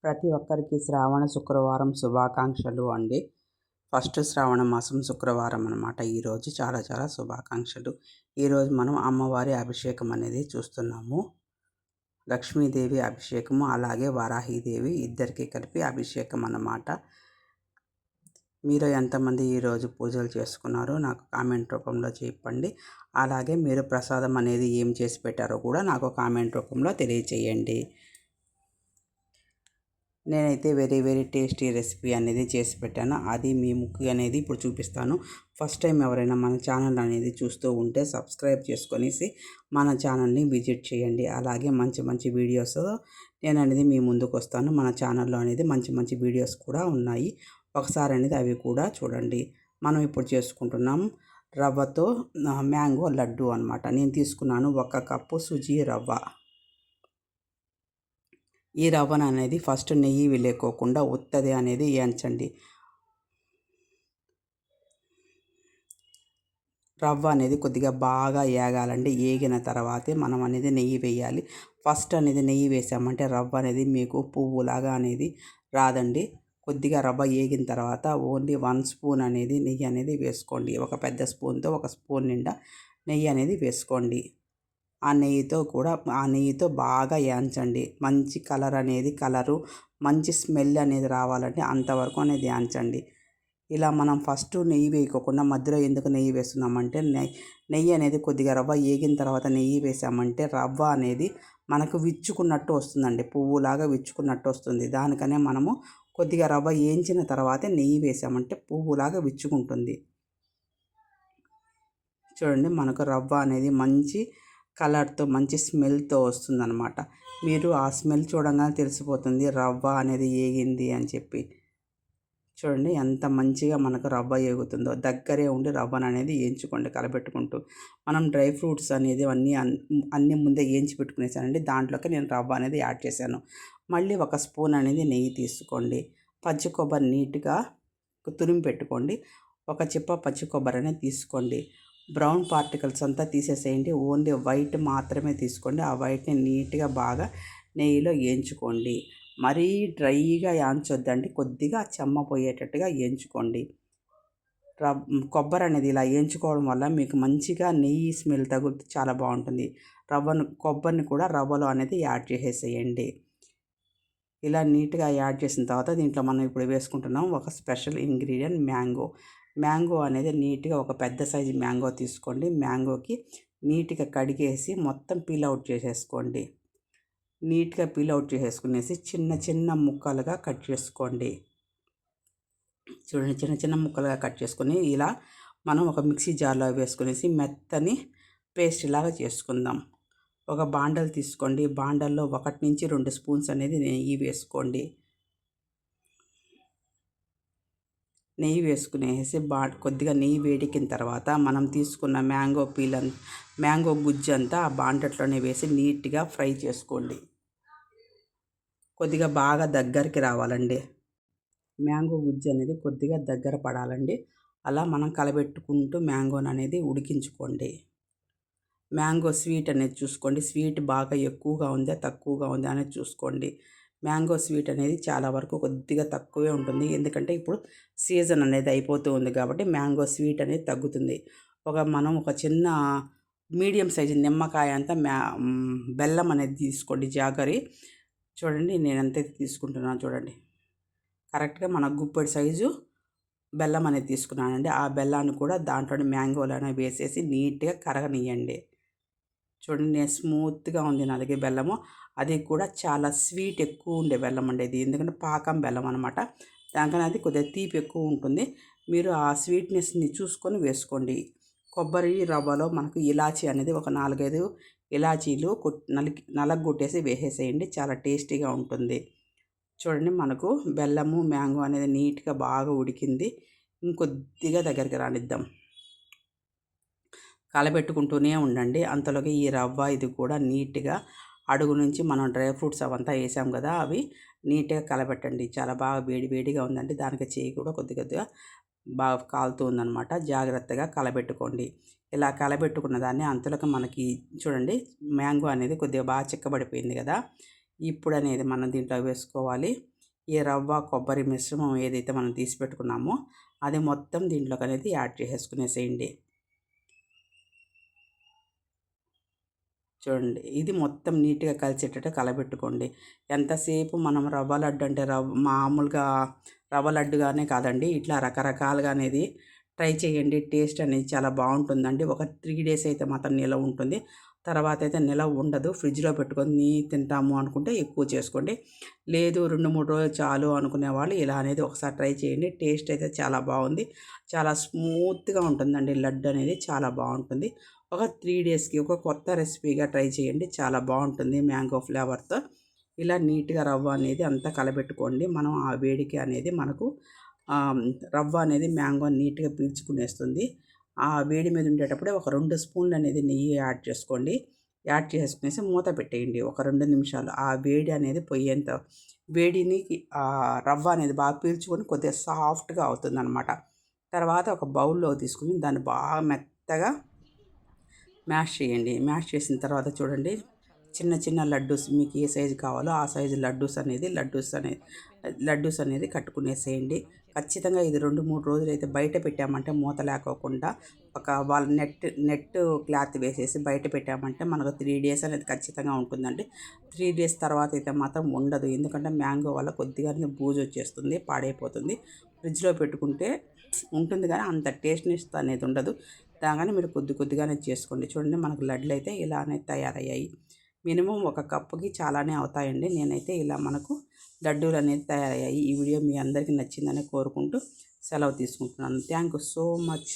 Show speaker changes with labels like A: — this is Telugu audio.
A: ప్రతి ఒక్కరికి శ్రావణ శుక్రవారం శుభాకాంక్షలు అండి. ఫస్ట్ శ్రావణ మాసం శుక్రవారం అనమాట. ఈరోజు చాలా చాలా శుభాకాంక్షలు. ఈరోజు మనం అమ్మవారి అభిషేకం అనేది చూస్తున్నాము. లక్ష్మీదేవి అభిషేకము, అలాగే వరాహీదేవి ఇద్దరికి కలిపి అభిషేకం అన్నమాట. మీరు ఎంతమంది ఈరోజు పూజలు చేసుకున్నారో నాకు కామెంట్ రూపంలో చెప్పండి. అలాగే మీరు ప్రసాదం అనేది ఏం చేసి పెట్టారో కూడా నాకు కామెంట్ రూపంలో తెలియచేయండి. నేనైతే వెరీ వెరీ టేస్టీ రెసిపీ అనేది చేసి పెట్టాను. అది మీకు అనేది ఇప్పుడు చూపిస్తాను. ఫస్ట్ టైం ఎవరైనా మన ఛానల్ అనేది చూస్తూ ఉంటే సబ్స్క్రైబ్ చేసుకొనేసి మన ఛానల్ని విజిట్ చేయండి. అలాగే మంచి మంచి వీడియోస్ నేను అనేది మీ ముందుకు వస్తాను. మన ఛానల్లో అనేది మంచి మంచి వీడియోస్ కూడా ఉన్నాయి. ఒకసారి అనేది అవి కూడా చూడండి. మనం ఇప్పుడు చేసుకుంటున్నాం రవ్వతో మ్యాంగో లడ్డు అనమాట. నేను తీసుకున్నాను 1 కప్పు సుజీ రవ్వ. ఈ రవ్వను అనేది ఫస్ట్ నెయ్యి లేకోకుండా ఉత్తది అనేది వేయించండి. రవ్వ అనేది కొద్దిగా బాగా వేగాలండి. వేగిన తర్వాతే మనం అనేది నెయ్యి వేయాలి. ఫస్ట్ అనేది నెయ్యి వేసామంటే రవ్వ అనేది మీకు పువ్వులాగా అనేది రాదండి. కొద్దిగా రవ్వ వేగిన తర్వాత ఓన్లీ 1 స్పూన్ అనేది నెయ్యి అనేది వేసుకోండి. ఒక పెద్ద స్పూన్తో 1 స్పూన్ నిండా నెయ్యి అనేది వేసుకోండి. ఆ నెయ్యితో బాగా వేయించండి. మంచి కలరు మంచి స్మెల్ అనేది రావాలంటే అంతవరకు అనేది వేయించండి. ఇలా మనం ఫస్ట్ నెయ్యి వేయకోకుండా మధ్యలో ఎందుకు నెయ్యి వేస్తున్నామంటే నెయ్యి అనేది కొద్దిగా రవ్వ వేగిన తర్వాత నెయ్యి వేసామంటే రవ్వ అనేది మనకు విచ్చుకున్నట్టు వస్తుందండి. పువ్వులాగా విచ్చుకున్నట్టు వస్తుంది. దానికనే మనము కొద్దిగా రవ్వ వేయించిన తర్వాతే నెయ్యి వేసామంటే పువ్వులాగా విచ్చుకుంటుంది. చూడండి, మనకు రవ్వ అనేది మంచి కలర్తో మంచి స్మెల్తో వస్తుందన్నమాట. మీరు ఆ స్మెల్ చూడంగానే తెలిసిపోతుంది రవ్వ అనేది వేగింది అని చెప్పి. చూడండి ఎంత మంచిగా మనకు రవ్వ వేగుతుందో. దగ్గరే ఉండి రవ్వను అనేది వేయించుకోండి కలబెట్టుకుంటూ. మనం డ్రై ఫ్రూట్స్ అనేది అన్నీ ముందే వేయించి పెట్టుకునేసానండి. దాంట్లోకి నేను రవ్వ అనేది యాడ్ చేశాను. మళ్ళీ 1 స్పూన్ అనేది నెయ్యి తీసుకోండి. పచ్చి కొబ్బరి నీట్గా తురిమి పెట్టుకోండి. 1 చిప్ప పచ్చి కొబ్బరి అనేది తీసుకోండి. బ్రౌన్ పార్టికల్స్ అంతా తీసేసేయండి. ఓన్లీ వైట్ మాత్రమే తీసుకోండి. ఆ వైట్ని నీట్గా బాగా నెయ్యిలో వేయించుకోండి. మరీ డ్రైగా వేయించొద్దండి. కొద్దిగా చెమ్మపోయేటట్టుగా వేయించుకోండి. కొబ్బరి అనేది ఇలా వేయించుకోవడం వల్ల మీకు మంచిగా నెయ్యి స్మెల్ తగులుతూ చాలా బాగుంటుంది. కొబ్బరిని కూడా రవ్వలో అనేది యాడ్ చేసేసేయండి. ఇలా నీట్గా యాడ్ చేసిన తర్వాత దీంట్లో మనం ఇప్పుడు వేసుకుంటున్నాం ఒక స్పెషల్ ఇంగ్రీడియంట్ మ్యాంగో అనేది నీట్గా ఒక పెద్ద సైజు మ్యాంగో తీసుకోండి. మ్యాంగోకి నీట్గా కడిగేసి మొత్తం పీల్ అవుట్ చేసేసుకోండి. నీట్గా పీల్ అవుట్ చేసేసుకునేసి చిన్న చిన్న ముక్కలుగా కట్ చేసుకోండి. చూడండి, చిన్న చిన్న ముక్కలుగా కట్ చేసుకొని ఇలా మనం ఒక మిక్సీ జార్లో వేసుకునేసి మెత్తని పేస్ట్ లాగా చేసుకుందాం. ఒక బాండల్ తీసుకోండి. బాండల్లో 1 నుంచి 2 స్పూన్స్ అనేది నెయ్యి వేసుకోండి. నెయ్యి వేసుకునేసి కొద్దిగా నెయ్యి వేడికిన తర్వాత మనం తీసుకున్న మ్యాంగో గుజ్జు అంతా ఆ బాండట్లోనే వేసి నీట్గా ఫ్రై చేసుకోండి. కొద్దిగా బాగా దగ్గరికి రావాలండి. మ్యాంగో గుజ్జు అనేది కొద్దిగా దగ్గర పడాలండి. అలా మనం కలబెట్టుకుంటూ మ్యాంగోని అనేది ఉడికించుకోండి. మ్యాంగో స్వీట్ అనేది చూసుకోండి. స్వీట్ బాగా ఎక్కువగా ఉందా తక్కువగా ఉందా అనేది చూసుకోండి. మ్యాంగో స్వీట్ అనేది చాలా వరకు కొద్దిగా తక్కువే ఉంటుంది. ఎందుకంటే ఇప్పుడు సీజన్ అనేది అయిపోతూ ఉంది కాబట్టి మ్యాంగో స్వీట్ అనేది తగ్గుతుంది. మనం ఒక చిన్న మీడియం సైజు నిమ్మకాయ అంతా బెల్లం అనేది తీసుకోండి. జాగరి చూడండి, నేను ఎంతైతే తీసుకుంటున్నాను చూడండి. కరెక్ట్గా మన గుప్పెడు సైజు బెల్లం అనేది తీసుకున్నానండి. ఆ బెల్లాన్ని కూడా దాంట్లోని మ్యాంగోలోనే వేసేసి నీట్గా కరగనియండి. చూడండి, నేను స్మూత్గా ఉంది నా దగ్గర బెల్లము. అది కూడా చాలా స్వీట్ ఎక్కువ ఉండే బెల్లం అండి ఇది. ఎందుకంటే పాకం బెల్లం అనమాట. దానికన్నా అది కొద్దిగా తీపి ఎక్కువ ఉంటుంది. మీరు ఆ స్వీట్నెస్ని చూసుకొని వేసుకోండి. కొబ్బరి రవ్వలో మనకు ఇలాచీ అనేది ఒక 4-5 ఇలాచీలు నలగొట్టేసి వేసేసేయండి. చాలా టేస్టీగా ఉంటుంది. చూడండి, మనకు బెల్లము మ్యాంగో అనేది నీట్గా బాగా ఉడికింది. ఇంకొద్దిగా దగ్గరికి రానిద్దాం. కలబెట్టుకుంటూనే ఉండండి. అంతలోకి ఈ రవ్వ ఇది కూడా నీట్గా అడుగు నుంచి మనం డ్రై ఫ్రూట్స్ అవంతా వేసాం కదా, అవి నీట్గా కలబెట్టండి. చాలా బాగా వేడిగా ఉందండి. దానికి చేయి కూడా కొద్దిగా బాగా కాలుతూ ఉందన్నమాట. జాగ్రత్తగా కలబెట్టుకోండి. ఇలా కలబెట్టుకున్న దాన్ని అంతలోకి మనకి చూడండి మ్యాంగో అనేది కొద్దిగా బాగా చిక్కబడిపోయింది కదా. ఇప్పుడు అనేది మనం దీంట్లో వేసుకోవాలి ఈ రవ్వ కొబ్బరి మిశ్రమం ఏదైతే మనం తీసి పెట్టుకున్నామో అది మొత్తం దీంట్లోకి అనేది యాడ్ చేసేసుకునేసేయండి. చూడండి, ఇది మొత్తం నీట్‌గా కలిసేటట్టు కలబెట్టుకోండి. ఎంతసేపు మనం రవ్వ లడ్డు అంటే మామూలుగా రవ్వ లడ్డుగానే కాదండి, ఇట్లా రకరకాలుగా అనేది ట్రై చేయండి. టేస్ట్ అనేది చాలా బాగుంటుందండి. ఒక 3 డేస్ అయితే మాత్రం నిలవ ఉంటుంది. తర్వాత అయితే నిలవ ఉండదు. ఫ్రిడ్జ్‌లో పెట్టుకొని తింటాము అనుకుంటే ఎక్కువ చేసుకోండి. లేదు 2, 3 రోజులు చాలు అనుకునే వాళ్ళు ఇలా అనేది ఒకసారి ట్రై చేయండి. టేస్ట్ అయితే చాలా బాగుంది. చాలా స్మూత్‌గా ఉంటుందండి లడ్డు అనేది, చాలా బాగుంటుంది. ఒక 3 డేస్‌కి ఒక కొత్త రెసిపీగా ట్రై చేయండి. చాలా బాగుంటుంది మ్యాంగో ఫ్లేవర్‌తో. ఇలా నీట్‌గా రవ్వ అనేది అంతా కలబెట్టుకోండి. మనం ఆ వేడికి అనేది మనకు రవ్వ అనేది మ్యాంగో నీట్‌గా పీల్చుకునేస్తుంది. ఆ వేడి మీద ఉండేటప్పుడే ఒక 2 స్పూన్లు అనేది నెయ్యి యాడ్ చేసుకోండి. యాడ్ చేసుకునేసి మూత పెట్టేయండి ఒక 2 నిమిషాలు. ఆ వేడి అనేది పోయేంత వేడిని రవ్వ అనేది బాగా పీల్చుకొని కొద్దిగా సాఫ్ట్‌గా అవుతుందనమాట. తర్వాత ఒక బౌల్‌లో తీసుకొని దాన్ని బాగా మెత్తగా మ్యాష్ చేయండి. మ్యాష్ చేసిన తర్వాత చూడండి, చిన్న చిన్న లడ్డూస్ మీకు ఏ సైజు కావాలో ఆ సైజు లడ్డూస్ అనేది కట్టుకునేసేయండి. ఖచ్చితంగా ఇది 2, 3 రోజులైతే బయట పెట్టామంటే మూత లేకోకుండా వాళ్ళ నెట్ క్లాత్ వేసేసి బయట పెట్టామంటే మనకు 3 డేస్ అనేది ఖచ్చితంగా ఉంటుందండి. 3 డేస్ తర్వాత అయితే మాత్రం ఉండదు. ఎందుకంటే మ్యాంగో వల్ల కొద్దిగానే బూజు వచ్చేస్తుంది, పాడైపోతుంది. ఫ్రిడ్జ్‌లో పెట్టుకుంటే ఉంటుంది కానీ అంత టేస్ట్‌నెస్ అనేది ఉండదు. కానీ మీరు కొద్దిగానే చేసుకోండి. చూడండి, మనకు లడ్డులైతే ఇలానే తయారయ్యాయి. మినిమం ఒక కప్పుకి చాలానే అవుతాయండి. నేనైతే ఇలా మనకు లడ్డూలు అనేది తయారయ్యాయి. ఈ వీడియో మీ అందరికీ నచ్చిందని కోరుకుంటూ సెలవు తీసుకుంటున్నాను. Thank you so much.